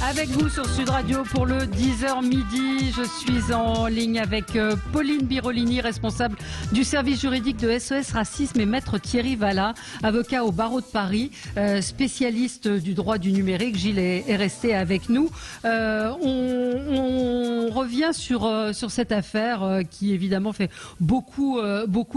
Avec vous sur Sud Radio pour le 10h midi. Je suis en ligne avec Pauline Birolini, responsable du service juridique de SOS Racisme, et maître Thierry Vallat, avocat au barreau de Paris, spécialiste du droit du numérique. Gilles est resté avec nous. On revient sur cette affaire qui évidemment fait beaucoup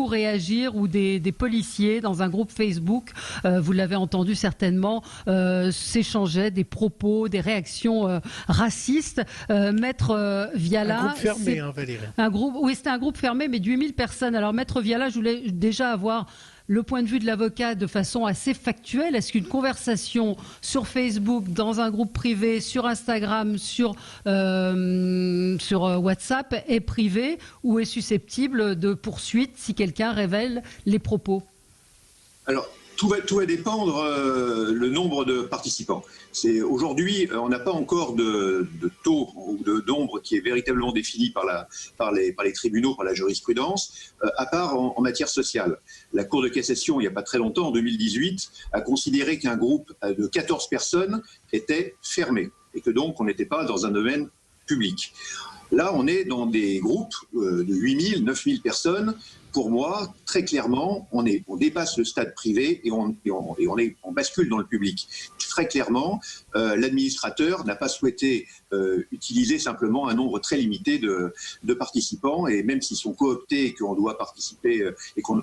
réagir, où des policiers dans un groupe Facebook, vous l'avez entendu certainement, s'échangeaient des propos, des réactions racistes. Maître Viala, un groupe fermé, Valérie. Oui, c'était un groupe fermé, mais de 8000 personnes. Alors, Maître Viala, je voulais déjà avoir le point de vue de l'avocat de façon assez factuelle. Est-ce qu'une conversation sur Facebook, dans un groupe privé, sur Instagram, sur WhatsApp est privée ou est susceptible de poursuite si quelqu'un révèle les propos? Alors, tout va dépendre le nombre de participants. Aujourd'hui, on n'a pas encore de taux ou d'ombre qui est véritablement défini par les tribunaux, par la jurisprudence, à part en matière sociale. La Cour de cassation, il n'y a pas très longtemps, en 2018, a considéré qu'un groupe de 14 personnes était fermé et que donc on n'était pas dans un domaine public. Là, on est dans des groupes de 8000, 9000 personnes. Pour moi, très clairement, on dépasse le stade privé et on bascule dans le public. Très clairement, l'administrateur n'a pas souhaité utiliser simplement un nombre très limité de participants, et même s'ils sont cooptés et qu'on doit participer et qu'on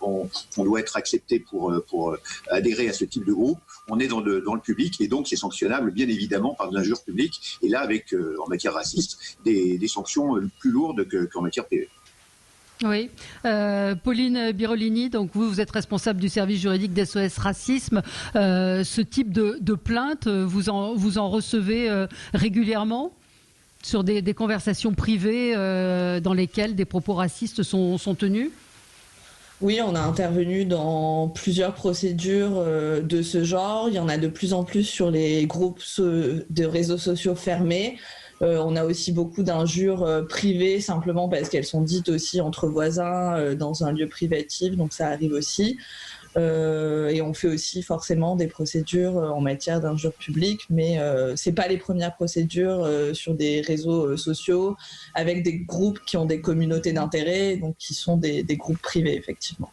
doit être accepté pour adhérer à ce type de groupe, on est dans le public, et donc c'est sanctionnable bien évidemment par de l'injure publique, et là avec, en matière raciste, des sanctions plus lourdes qu'en matière privée. Oui. Pauline Birolini, donc vous êtes responsable du service juridique d'SOS Racisme. Ce type de plainte, vous en recevez régulièrement sur des conversations privées dans lesquelles des propos racistes sont tenus? Oui, on a intervenu dans plusieurs procédures de ce genre. Il y en a de plus en plus sur les groupes de réseaux sociaux fermés. On a aussi beaucoup d'injures privées, simplement parce qu'elles sont dites aussi entre voisins dans un lieu privatif, donc ça arrive aussi. Et on fait aussi forcément des procédures en matière d'injures publiques, mais c'est pas les premières procédures sur des réseaux sociaux avec des groupes qui ont des communautés d'intérêt, donc qui sont des groupes privés, effectivement.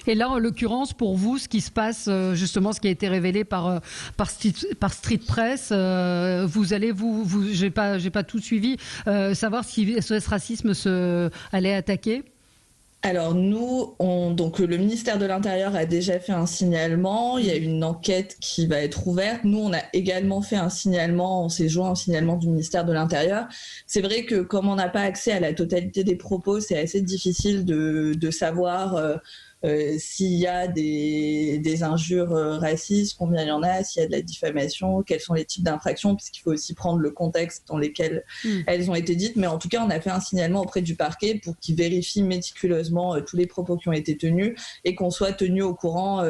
Et là, en l'occurrence, pour vous, ce qui se passe, justement, ce qui a été révélé par Street Press, vous allez, j'ai pas tout suivi, savoir si SOS Racisme allait attaquer? Alors nous, donc le ministère de l'Intérieur a déjà fait un signalement, il y a une enquête qui va être ouverte. Nous, on a également fait un signalement, on s'est joint au signalement du ministère de l'Intérieur. C'est vrai que comme on n'a pas accès à la totalité des propos, c'est assez difficile de savoir s'il y a des injures racistes, combien il y en a, s'il y a de la diffamation, quels sont les types d'infractions, puisqu'il faut aussi prendre le contexte dans lequel elles ont été dites. Mais en tout cas, on a fait un signalement auprès du parquet pour qu'il vérifie méticuleusement tous les propos qui ont été tenus et qu'on soit tenu au courant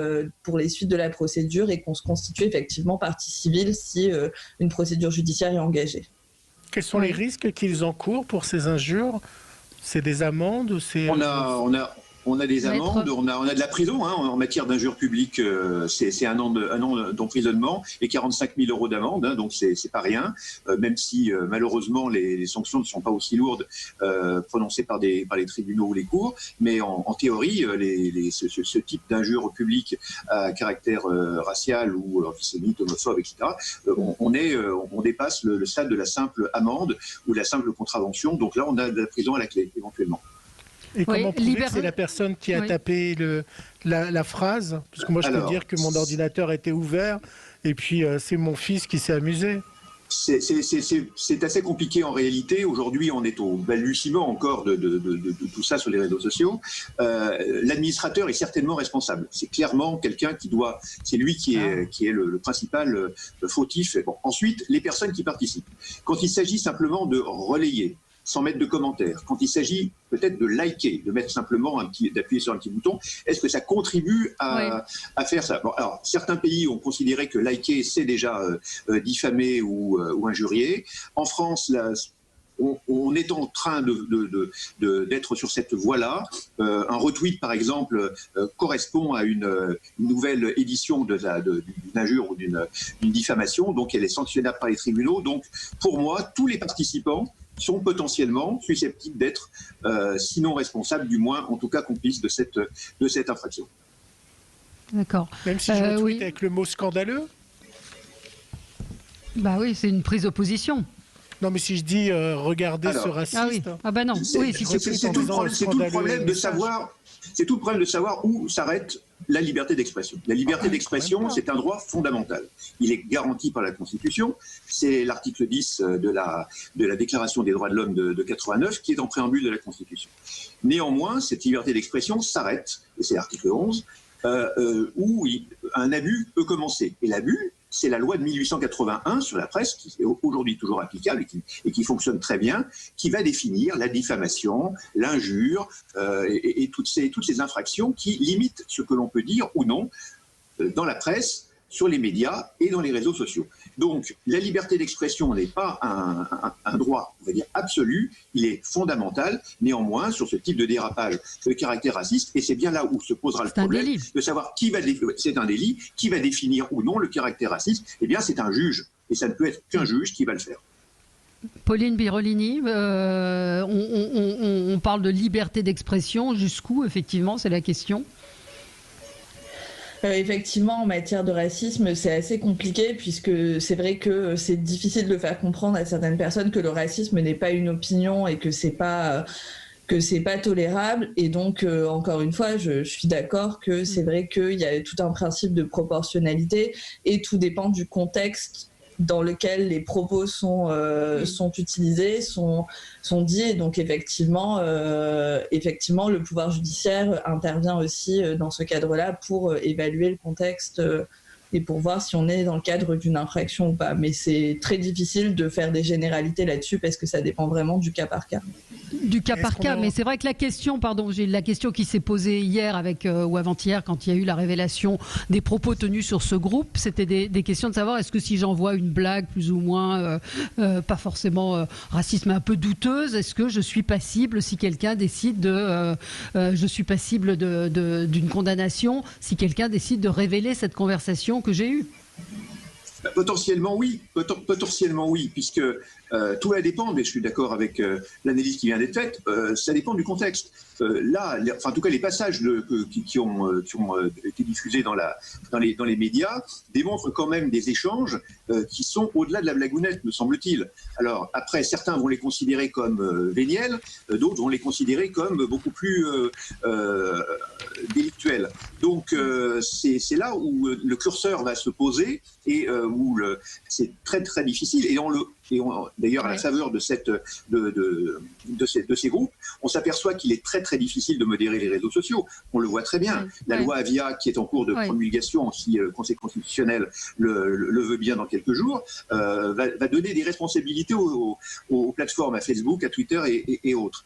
pour les suites de la procédure, et qu'on se constitue effectivement partie civile si une procédure judiciaire est engagée. Quels sont les risques qu'ils encourent pour ces injures? C'est des amendes? On a des amendes, on a de la prison en matière d'injures publiques, c'est un an d'emprisonnement et 45 000 € d'amende, donc c'est pas rien, même si malheureusement les sanctions ne sont pas aussi lourdes prononcées par les tribunaux ou les cours, mais en théorie, ce type d'injures publiques à caractère racial ou antisémite, homophobe, etc., on dépasse le stade de la simple amende ou de la simple contravention, donc là on a de la prison à la clé éventuellement. Et comment prouver que c'est la personne qui a tapé la phrase? Parce que moi, je peux dire que mon ordinateur était ouvert et puis c'est mon fils qui s'est amusé. C'est assez compliqué en réalité. Aujourd'hui, on est au balbutiement encore de tout ça sur les réseaux sociaux. L'administrateur est certainement responsable. C'est clairement quelqu'un c'est lui qui est le principal fautif. Bon. Ensuite, les personnes qui participent. Quand il s'agit simplement de relayer, sans mettre de commentaires, quand il s'agit peut-être de liker, de mettre simplement d'appuyer sur un petit bouton, est-ce que ça contribue à faire ça? Bon, alors, certains pays ont considéré que liker, c'est déjà diffamer ou injurier. En France, on est en train d'être sur cette voie-là. Un retweet, par exemple, correspond à une nouvelle édition d'une injure ou d'une diffamation, donc elle est sanctionnable par les tribunaux. Donc, pour moi, tous les participants sont potentiellement susceptibles d'être, sinon responsables, du moins, en tout cas, complices de cette infraction. D'accord. Même si je retweet avec le mot scandaleux. Bah oui, c'est une prise de position. Non, mais si je dis regardez ce raciste. Ah oui. Ah bah non. Oui, c'est tout le problème de savoir. C'est tout le problème de savoir où s'arrête la liberté d'expression. La liberté d'expression, c'est un droit fondamental. Il est garanti par la Constitution. C'est l'article 10 de la Déclaration des droits de l'homme de 89 qui est en préambule de la Constitution. Néanmoins, cette liberté d'expression s'arrête, et c'est l'article 11, où un abus peut commencer. Et l'abus, c'est la loi de 1881 sur la presse, qui est aujourd'hui toujours applicable et qui fonctionne très bien, qui va définir la diffamation, l'injure et toutes ces infractions qui limitent ce que l'on peut dire ou non dans la presse, sur les médias et dans les réseaux sociaux. Donc, la liberté d'expression n'est pas un droit, on va dire, absolu, il est fondamental. Néanmoins, sur ce type de dérapage de caractère raciste, et c'est bien là où se posera le problème de savoir c'est un délit, qui va définir ou non le caractère raciste. Eh bien, c'est un juge, et ça ne peut être qu'un juge qui va le faire. Pauline Birolini, on parle de liberté d'expression, jusqu'où, effectivement, c'est la question. Effectivement, en matière de racisme, c'est assez compliqué puisque c'est vrai que c'est difficile de faire comprendre à certaines personnes que le racisme n'est pas une opinion et que c'est pas tolérable. Et donc, encore une fois, je suis d'accord que c'est vrai qu'il y a tout un principe de proportionnalité et tout dépend du contexte dans lequel les propos sont utilisés, sont dits. Et donc effectivement, le pouvoir judiciaire intervient aussi dans ce cadre-là pour évaluer le contexte et pour voir si on est dans le cadre d'une infraction ou pas. Mais c'est très difficile de faire des généralités là-dessus parce que ça dépend vraiment du cas par cas. Du cas par cas, mais c'est vrai que la question qui s'est posée hier ou avant-hier quand il y a eu la révélation des propos tenus sur ce groupe, c'était des questions de savoir est-ce que si j'envoie une blague plus ou moins, pas forcément raciste, mais un peu douteuse, est-ce que je suis passible si quelqu'un décide d'une condamnation si quelqu'un décide de révéler cette conversation que j'ai eue? Potentiellement oui, puisque tout va dépendre, mais je suis d'accord avec l'analyse qui vient d'être faite, ça dépend du contexte. En tout cas, les passages qui ont été diffusés dans les médias démontrent quand même des échanges qui sont au-delà de la blagounette, me semble-t-il. Alors après, certains vont les considérer comme véniels, d'autres vont les considérer comme beaucoup plus délictuels. Donc c'est là où le curseur va se poser et où c'est très très difficile. D'ailleurs, à la faveur de ces groupes, on s'aperçoit qu'il est très très difficile de modérer les réseaux sociaux. On le voit très bien. La loi Avia, qui est en cours de promulgation, si le Conseil constitutionnel le veut bien dans quelques jours, va donner des responsabilités aux plateformes, à Facebook, à Twitter et autres.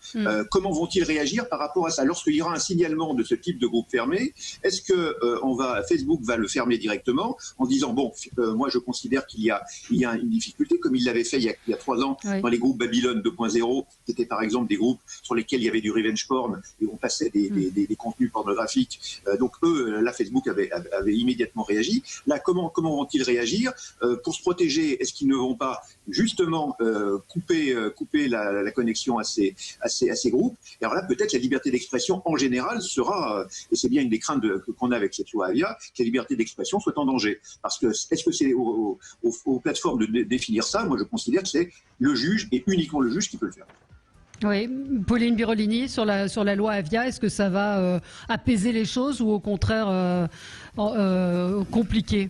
Comment vont-ils réagir par rapport à ça? Lorsqu'il y aura un signalement de ce type de groupe fermé, est-ce que Facebook va le fermer directement en disant bon, moi je considère qu'il y a une difficulté, comme il l'avait fait il y a 3 ans dans les groupes Babylone 2.0, qui étaient par exemple des groupes sur lesquels il y avait du revenge porn et on passait des contenus pornographiques. Donc là Facebook avait immédiatement réagi. Là, comment vont-ils réagir pour se protéger? Est-ce qu'ils ne vont pas justement couper la connexion à ces groupes? Et alors là, peut-être la liberté d'expression en général sera, et c'est bien une des craintes qu'on a avec cette loi Avia, que la liberté d'expression soit en danger. Parce que est-ce que c'est aux plateformes de définir ça? Moi, je considère que c'est le juge et uniquement le juge qui peut le faire. Oui, Pauline Birolini, sur la loi Avia, est-ce que ça va apaiser les choses ou au contraire compliquer?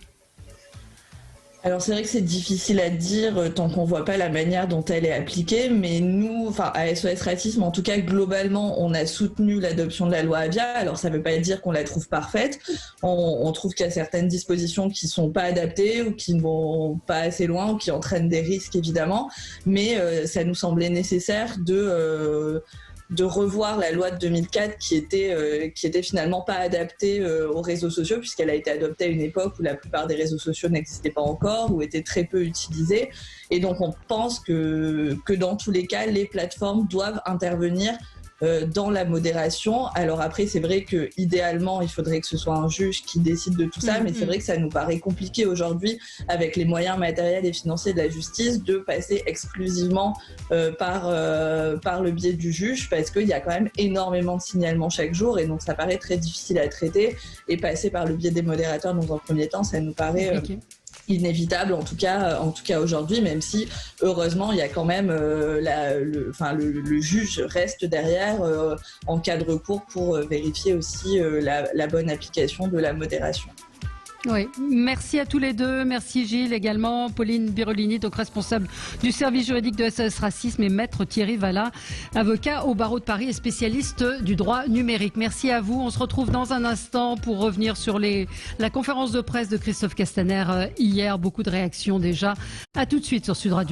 Alors c'est vrai que c'est difficile à dire tant qu'on voit pas la manière dont elle est appliquée, mais nous, à SOS Racisme, en tout cas globalement, on a soutenu l'adoption de la loi Avia. Alors ça veut pas dire qu'on la trouve parfaite. On trouve qu'il y a certaines dispositions qui sont pas adaptées ou qui ne vont pas assez loin ou qui entraînent des risques évidemment, mais ça nous semblait nécessaire de de revoir la loi de 2004 qui était finalement pas adaptée aux réseaux sociaux, puisqu'elle a été adoptée à une époque où la plupart des réseaux sociaux n'existaient pas encore, ou étaient très peu utilisés. Et donc on pense que dans tous les cas, les plateformes doivent intervenir dans la modération. Alors après, c'est vrai que idéalement, il faudrait que ce soit un juge qui décide de tout ça, mais c'est vrai que ça nous paraît compliqué aujourd'hui, avec les moyens matériels et financiers de la justice, de passer exclusivement par le biais du juge, parce qu'il y a quand même énormément de signalements chaque jour, et donc ça paraît très difficile à traiter, et passer par le biais des modérateurs dans un premier temps, ça nous paraît inévitable, en tout cas aujourd'hui, même si heureusement il y a quand même le juge reste derrière en cas de recours pour vérifier aussi la bonne application de la modération. Oui, merci à tous les deux. Merci Gilles également. Pauline Birolini, donc responsable du service juridique de SOS Racisme, et maître Thierry Vallin, avocat au barreau de Paris et spécialiste du droit numérique. Merci à vous. On se retrouve dans un instant pour revenir sur la conférence de presse de Christophe Castaner hier. Beaucoup de réactions déjà. À tout de suite sur Sud Radio.